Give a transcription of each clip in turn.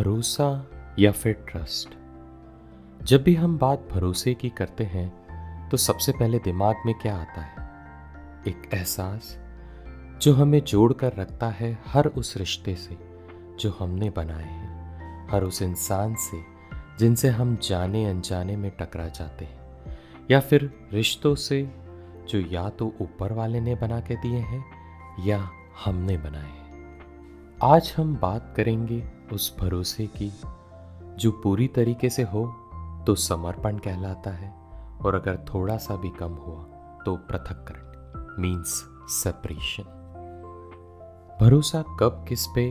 भरोसा या फिर ट्रस्ट। जब भी हम बात भरोसे की करते हैं तो सबसे पहले दिमाग में क्या आता है? एक एहसास जो हमें जोड़ कर रखता है हर उस रिश्ते से जो हमने बनाए हैं, हर उस इंसान से जिनसे हम जाने अनजाने में टकरा जाते हैं, या फिर रिश्तों से जो या तो ऊपर वाले ने बना के दिए हैं या हमने बनाए हैं। आज हम बात करेंगे उस भरोसे की जो पूरी तरीके से हो तो समर्पण कहलाता है, और अगर थोड़ा सा भी कम हुआ तो पृथक्करण मीन्स सेपरेशन। भरोसा कब किस पे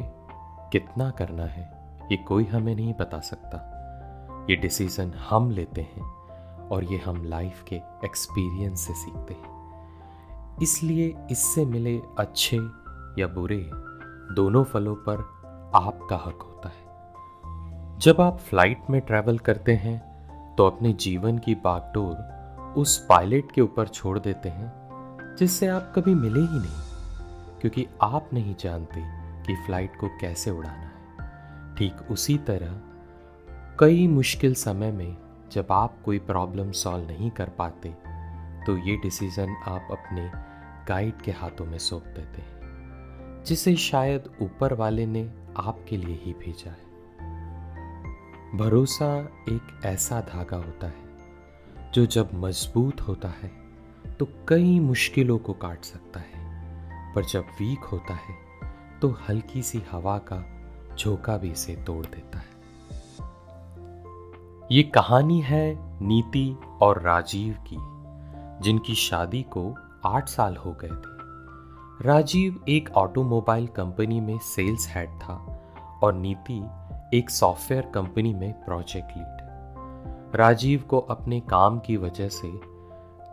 कितना करना है ये कोई हमें नहीं बता सकता। ये डिसीजन हम लेते हैं और ये हम लाइफ के एक्सपीरियंस से सीखते हैं। इसलिए इससे मिले अच्छे या बुरे दोनों फलों पर आपका हक होता है। जब आप फ्लाइट में ट्रैवल करते हैं तो अपने जीवन की बागडोर उस पायलट के ऊपर छोड़ देते हैं जिससे आप कभी मिले ही नहीं, क्योंकि आप नहीं जानते कि फ्लाइट को कैसे उड़ाना है। ठीक उसी तरह कई मुश्किल समय में जब आप कोई प्रॉब्लम सॉल्व नहीं कर पाते तो ये डिसीजन आप अपने गाइड के हाथों में सौंप देते हैं, जिसे शायद ऊपर वाले ने आपके लिए ही भेजा है। भरोसा एक ऐसा धागा होता है जो जब मजबूत होता है तो कई मुश्किलों को काट सकता है, पर जब वीक होता है तो हल्की सी हवा का झोंका भी इसे तोड़ देता है। ये कहानी है नीति और राजीव की, जिनकी शादी को 8 साल हो गए थे। राजीव एक ऑटोमोबाइल कंपनी में सेल्स हेड था और नीति एक सॉफ्टवेयर कंपनी में प्रोजेक्ट लीड। राजीव को अपने काम की वजह से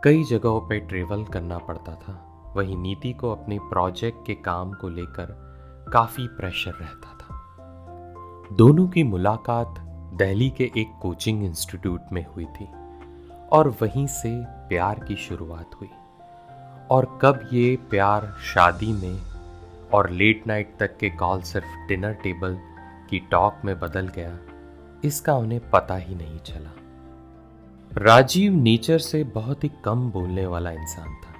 कई जगहों पर ट्रेवल करना पड़ता था, वहीं नीति को अपने प्रोजेक्ट के काम को लेकर काफ़ी प्रेशर रहता था। दोनों की मुलाकात दिल्ली के एक कोचिंग इंस्टीट्यूट में हुई थी और वहीं से प्यार की शुरुआत हुई। और कब ये प्यार शादी में और लेट नाइट तक के कॉल सिर्फ डिनर टेबल की टॉक में बदल गया, इसका उन्हें पता ही नहीं चला। राजीव नेचर से बहुत ही कम बोलने वाला इंसान था।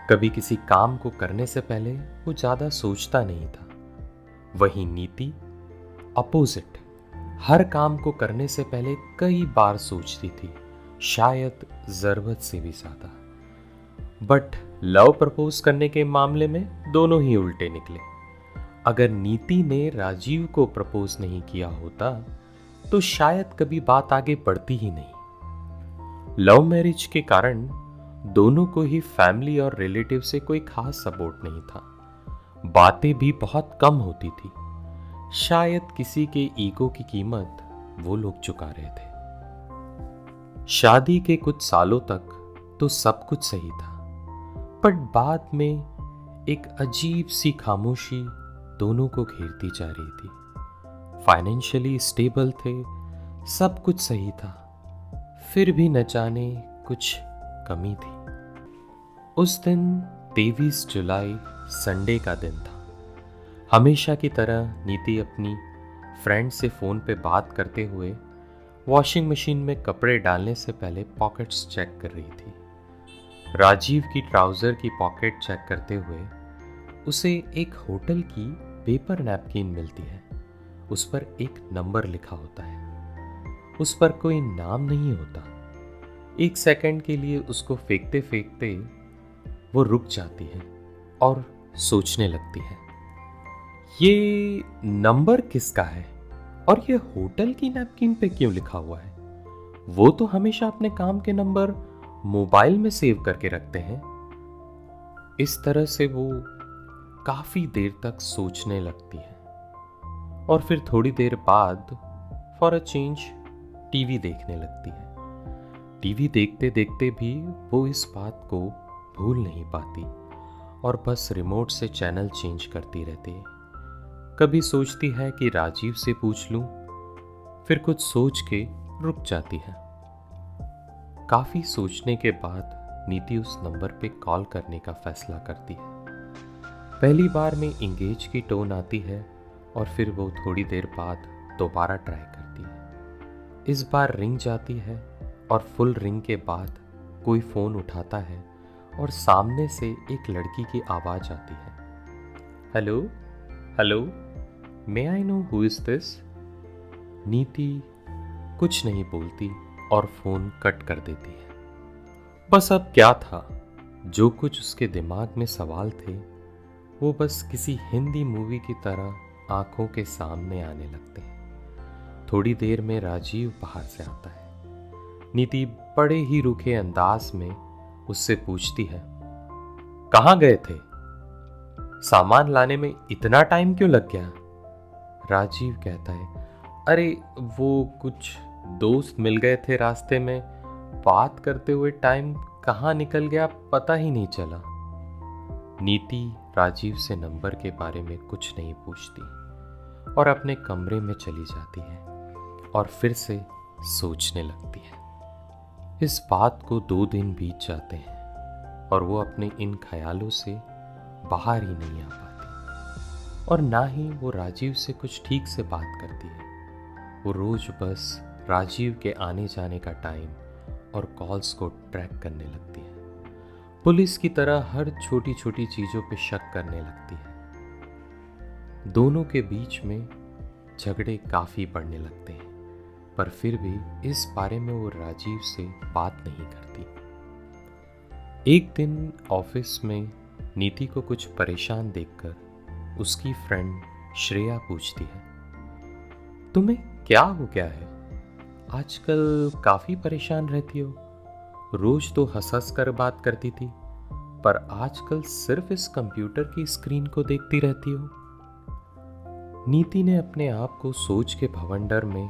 कभी किसी काम को करने से पहले वो ज़्यादा सोचता नहीं था। वहीं नीति अपोजिट, हर काम को करने से पहले कई बार सोचती थी, शायद ज़रूरत से भी ज़्यादा। बट लव प्रपोज करने के मामले में दोनों ही उल्टे निकले। अगर नीति ने राजीव को प्रपोज नहीं किया होता तो शायद कभी बात आगे बढ़ती ही नहीं। लव मैरिज के कारण दोनों को ही फैमिली और रिलेटिव से कोई खास सपोर्ट नहीं था। बातें भी बहुत कम होती थी। शायद किसी के ईगो की कीमत वो लोग चुका रहे थे। शादी के कुछ सालों तक तो सब कुछ सही था, पर बाद में एक अजीब सी खामोशी दोनों को घेरती जा रही थी। फाइनेंशियली स्टेबल थे, सब कुछ सही था, फिर भी न जाने कुछ कमी थी। उस दिन 23 जुलाई संडे का दिन था। हमेशा की तरह नीति अपनी फ्रेंड से फ़ोन पे बात करते हुए वॉशिंग मशीन में कपड़े डालने से पहले पॉकेट्स चेक कर रही थी। राजीव की ट्राउज़र की पॉकेट चेक करते हुए उसे एक होटल की पेपर नैपकिन मिलती है। उस पर एक नंबर लिखा होता है, उस पर कोई नाम नहीं होता। एक सेकंड के लिए उसको फेंकते फेंकते वो रुक जाती है और सोचने लगती है, ये नंबर किसका है और ये होटल की नैपकिन पे क्यों लिखा हुआ है? वो तो हमेशा अपने काम के नंबर मोबाइल में सेव करके रखते हैं। इस तरह से वो काफी देर तक सोचने लगती है और फिर थोड़ी देर बाद फॉर अ चेंज टीवी देखने लगती है। टीवी देखते देखते भी वो इस बात को भूल नहीं पाती और बस रिमोट से चैनल चेंज करती रहती है। कभी सोचती है कि राजीव से पूछ लूं, फिर कुछ सोच के रुक जाती है। काफी सोचने के बाद नीति उस नंबर पे कॉल करने का फैसला करती है। पहली बार में इंगेज की टोन आती है और फिर वो थोड़ी देर बाद दोबारा ट्राई करती है। इस बार रिंग जाती है और फुल रिंग के बाद कोई फ़ोन उठाता है और सामने से एक लड़की की आवाज़ आती है। Hello hello, may I know who is this? नीति कुछ नहीं बोलती और फ़ोन कट कर देती है। बस अब क्या था, जो कुछ उसके दिमाग में सवाल थे वो बस किसी हिंदी मूवी की तरह आंखों के सामने आने लगते हैं। थोड़ी देर में राजीव बाहर से आता है। नीति बड़े ही रूखे अंदाज में उससे पूछती है, कहाँ गए थे? सामान लाने में इतना टाइम क्यों लग गया? राजीव कहता है, अरे वो कुछ दोस्त मिल गए थे रास्ते में, बात करते हुए टाइम कहाँ निकल गया पता ही नहीं चला। नीति राजीव से नंबर के बारे में कुछ नहीं पूछती और अपने कमरे में चली जाती है और फिर से सोचने लगती है। इस बात को 2 दिन बीत जाते हैं और वो अपने इन ख्यालों से बाहर ही नहीं आ पाती और ना ही वो राजीव से कुछ ठीक से बात करती है। वो रोज बस राजीव के आने जाने का टाइम और कॉल्स को ट्रैक करने लगती है। पुलिस की तरह हर छोटी छोटी चीज़ों पे शक करने लगती है। दोनों के बीच में झगड़े काफ़ी बढ़ने लगते हैं, पर फिर भी इस बारे में वो राजीव से बात नहीं करती। एक दिन ऑफिस में नीति को कुछ परेशान देखकर उसकी फ्रेंड श्रेया पूछती है, तुम्हें क्या हो गया है? आजकल काफ़ी परेशान रहती हो। रोज तो हंस हंस कर बात करती थी, पर आजकल सिर्फ इस कंप्यूटर की स्क्रीन को देखती रहती हो। नीति ने अपने आप को सोच के भवंडर में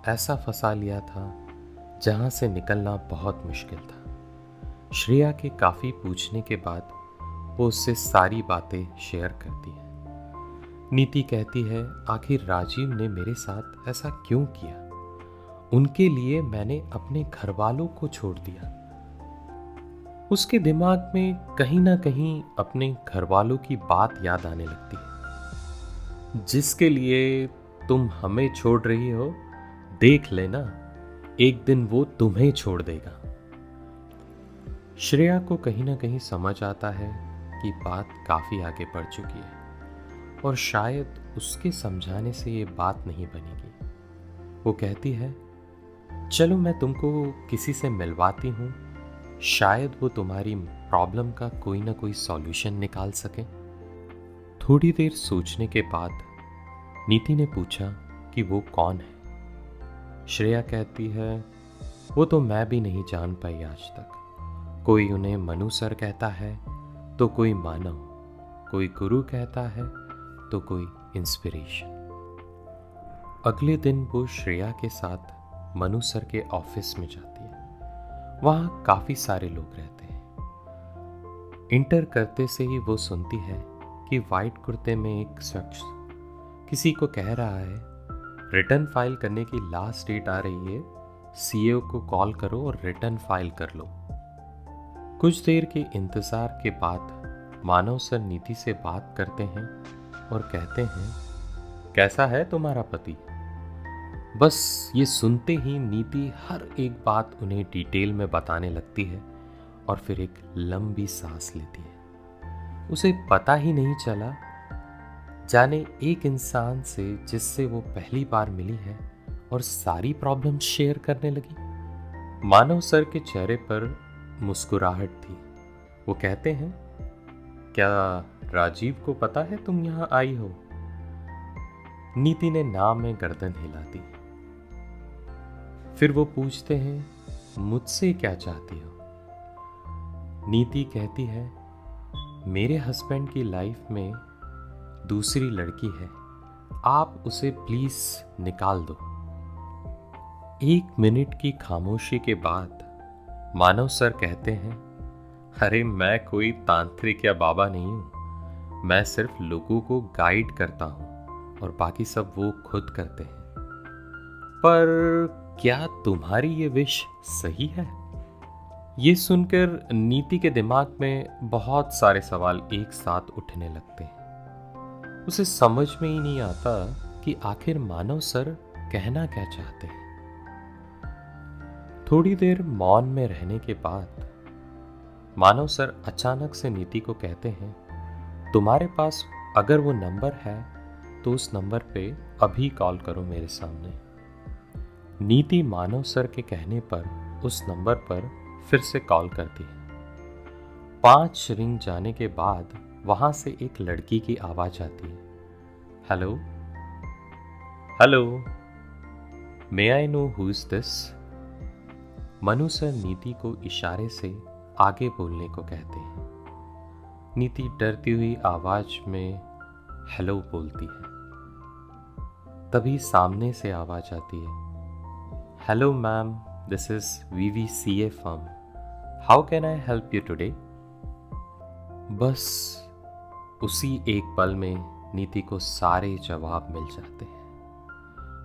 ऐसा फंसा लिया था जहां से निकलना बहुत मुश्किल था। श्रेया के काफ़ी पूछने के बाद वो उससे सारी बातें शेयर करती है। नीति कहती है, आखिर राजीव ने मेरे साथ ऐसा क्यों किया? उनके लिए मैंने अपने घर वालों को छोड़ दिया। उसके दिमाग में कहीं ना कहीं अपने घर वालों की बात याद आने लगती है। जिसके लिए तुम हमें छोड़ रही हो, देख लेना एक दिन वो तुम्हें छोड़ देगा। श्रेया को कहीं ना कहीं समझ आता है कि बात काफी आगे बढ़ चुकी है और शायद उसके समझाने से ये बात नहीं बनेगी। वो कहती है, चलो मैं तुमको किसी से मिलवाती हूँ, शायद वो तुम्हारी प्रॉब्लम का कोई ना कोई सॉल्यूशन निकाल सके। थोड़ी देर सोचने के बाद नीति ने पूछा कि वो कौन है। श्रेया कहती है, वो तो मैं भी नहीं जान पाई आज तक। कोई उन्हें मनु सर कहता है तो कोई मानव, कोई गुरु कहता है तो कोई इंस्पिरेशन। अगले दिन वो श्रेया के साथ मनु सर के ऑफिस में जाती है। वहाँ काफ़ी सारे लोग रहते हैं। इंटर करते से ही वो सुनती है कि वाइट कुर्ते में एक शख्स किसी को कह रहा है, रिटर्न फाइल करने की लास्ट डेट आ रही है, सीईओ को कॉल करो और रिटर्न फाइल कर लो। कुछ देर के इंतज़ार के बाद मानव सर नीति से बात करते हैं और कहते हैं, कैसा है तुम्हारा पति? बस ये सुनते ही नीति हर एक बात उन्हें डिटेल में बताने लगती है और फिर एक लंबी सांस लेती है। उसे पता ही नहीं चला, जाने एक इंसान से जिससे वो पहली बार मिली है और सारी प्रॉब्लम शेयर करने लगी। मानव सर के चेहरे पर मुस्कुराहट थी। वो कहते हैं, क्या राजीव को पता है तुम यहाँ आई हो? नीति ने ना में गर्दन हिला दी। फिर वो पूछते हैं, मुझसे क्या चाहती हो? नीति कहती है, मेरे हस्बैंड की लाइफ में दूसरी लड़की है, आप उसे प्लीज निकाल दो। 1 मिनट की खामोशी के बाद मानव सर कहते हैं, अरे मैं कोई तांत्रिक या बाबा नहीं हूं, मैं सिर्फ लोगों को गाइड करता हूं और बाकी सब वो खुद करते हैं। पर क्या तुम्हारी ये विश सही है? ये सुनकर नीति के दिमाग में बहुत सारे सवाल एक साथ उठने लगते हैं। उसे समझ में ही नहीं आता कि आखिर मानव सर कहना क्या चाहते हैं। थोड़ी देर मौन में रहने के बाद मानव सर अचानक से नीति को कहते हैं, तुम्हारे पास अगर वो नंबर है तो उस नंबर पे अभी कॉल करो मेरे सामने। नीति मानव सर के कहने पर उस नंबर पर फिर से कॉल करती है। 5 रिंग जाने के बाद वहां से एक लड़की की आवाज आती है, hello hello, may I know who is this. Manu sir नीति को इशारे से आगे बोलने को कहते हैं। नीति डरती हुई आवाज में हेलो बोलती है। तभी सामने से आवाज आती है, hello ma'am, this is VVCA firm, how can I help you today. बस उसी एक पल में नीति को सारे जवाब मिल जाते हैं।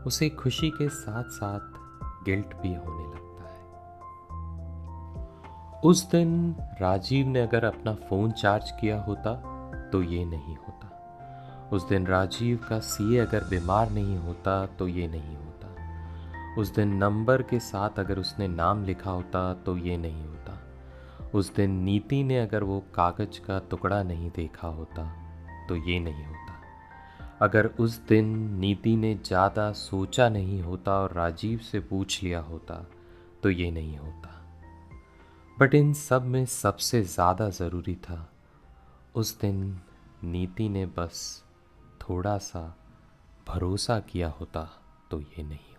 उसे खुशी के साथ साथ गिल्ट भी होने लगता है। उस दिन राजीव ने अगर अपना फोन चार्ज किया होता तो ये नहीं होता। उस दिन राजीव का सीए अगर बीमार नहीं होता तो ये नहीं होता। उस दिन नंबर के साथ अगर उसने नाम लिखा होता तो ये नहीं होता। उस दिन नीति ने अगर वो कागज का टुकड़ा नहीं देखा होता तो ये नहीं होता। अगर उस दिन नीति ने ज़्यादा सोचा नहीं होता और राजीव से पूछ लिया होता तो ये नहीं होता। बट इन सब में सबसे ज़्यादा ज़रूरी था, उस दिन नीति ने बस थोड़ा सा भरोसा किया होता तो ये नहीं